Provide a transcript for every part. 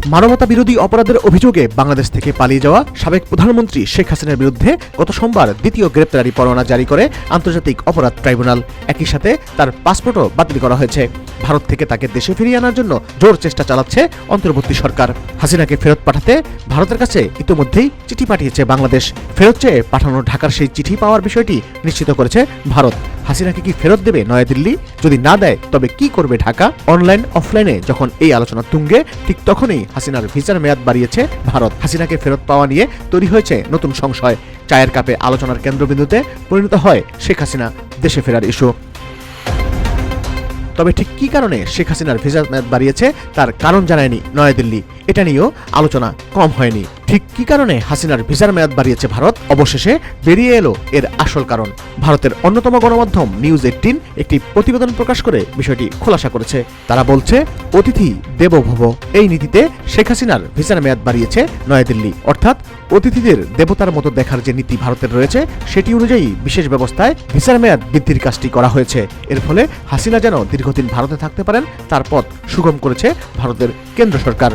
মানবতা বিরোধী অপরাধের অভিযোগে বাংলাদেশ থেকে পালিয়ে যাওয়া সাবেক প্রধানমন্ত্রী শেখ হাসিনার বিরুদ্ধে গত সোমবার দ্বিতীয় গ্রেপ্তারি পরোয়ানা জারি করে আন্তর্জাতিক অপরাধ ট্রাইব্যুনাল। একই সাথে তার পাসপোর্টও বাতিল করা হয়েছে। ভারত থেকে তাকে দেশে ফিরিয়ে আনার জন্য জোর চেষ্টা চালাচ্ছে অন্তর্বর্তী সরকার। হাসিনাকে ফেরত পাঠাতে ভারতের কাছে ইতিমধ্যেই চিঠি পাঠিয়েছে বাংলাদেশ। ফেরত চেয়ে পাঠানো ঢাকার সেই চিঠি পাওয়ার বিষয়টি নিশ্চিত করেছে ভারত। হাসিনাকে কি ফেরত দেবে নয়াদিল্লি? যদি না দেয় তবে কি করবে ঢাকা? অনলাইন অফলাইনে যখন এই আলোচনা তুঙ্গে, ঠিক তখনই হাসিনার ভিসার মেয়াদ বাড়িয়েছে ভারত। হাসিনাকে ফেরত পাওয়া নিয়ে তৈরি হয়েছে নতুন সংশয়। চায়ের কাপে আলোচনার কেন্দ্রবিন্দুতে পরিণত হয় শেখ হাসিনা দেশে ফেরার ইস্যু। তবে ঠিক কী কারণে শেখ হাসিনার ভিসার মেয়াদ বাড়িয়েছে তার কারণ জানায়নি নয়াদিল্লি। এটা নিয়েও আলোচনা কম হয়নি। ঠিক কী কারণে হাসিনার ভিসার মেয়াদ বাড়িয়েছে ভারত? অবশেষে বেরিয়ে এলো এর আসল কারণ। ভারতের অন্যতম গণমাধ্যম নিউজ 18 একটি প্রতিবেদন প্রকাশ করে বিষয়টি খোলাসা করেছে। তারা বলছে, অতিথি দেবো ভব এই নীতিতে শেখ হাসিনার ভিসার মেয়াদ বাড়িয়েছে নয়াদিল্লি। অর্থাৎ অতিথিদের দেবতার মতো দেখার যে নীতি ভারতের রয়েছে, সেটি অনুযায়ী বিশেষ ব্যবস্থায় ভিসার মেয়াদ বৃদ্ধির কাজটি করা হয়েছে। এর ফলে হাসিনা যেন দীর্ঘদিন ভারতে থাকতে পারেন, তার পথ সুগম করেছে ভারতের কেন্দ্র সরকার।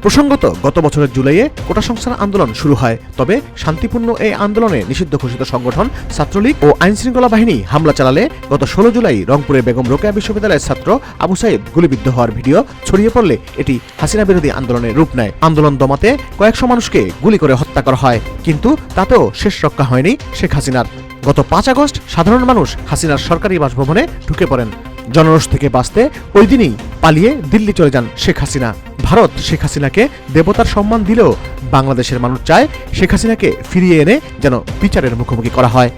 প্রসঙ্গত, গত বছরের জুলাইয়ে কোটা সংস্কার আন্দোলন শুরু হয়। তবে শান্তিপূর্ণ এই আন্দোলনে নিষিদ্ধ ঘোষিত সংগঠন ছাত্রলীগ ও আইনশৃঙ্খলা বাহিনী হামলা চালালে গত 16 জুলাই রংপুরে বেগম রোকেয়া বিশ্ববিদ্যালয়ের ছাত্র আবু সাইদ গুলিবিদ্ধ হওয়ার ভিডিও ছড়িয়ে পড়লে এটি হাসিনা বিরোধী আন্দোলনের রূপ নেয়। আন্দোলন দমাতে কয়েকশো মানুষকে গুলি করে হত্যা করা হয়, কিন্তু তাতেও শেষ রক্ষা হয়নি শেখ হাসিনার। গত 5 আগস্ট সাধারণ মানুষ হাসিনার সরকারি বাসভবনে ঢুকে পড়েন। জনরোষ থেকে বাঁচতে ওই দিনই পালিয়ে দিল্লি চলে যান শেখ হাসিনা। ভারত শেখ হাসিনাকে দেবতার সম্মান দিলেও বাংলাদেশের মানুষ চায় শেখ হাসিনাকে ফিরিয়ে এনে যেন বিচারের মুখোমুখি করা হয়।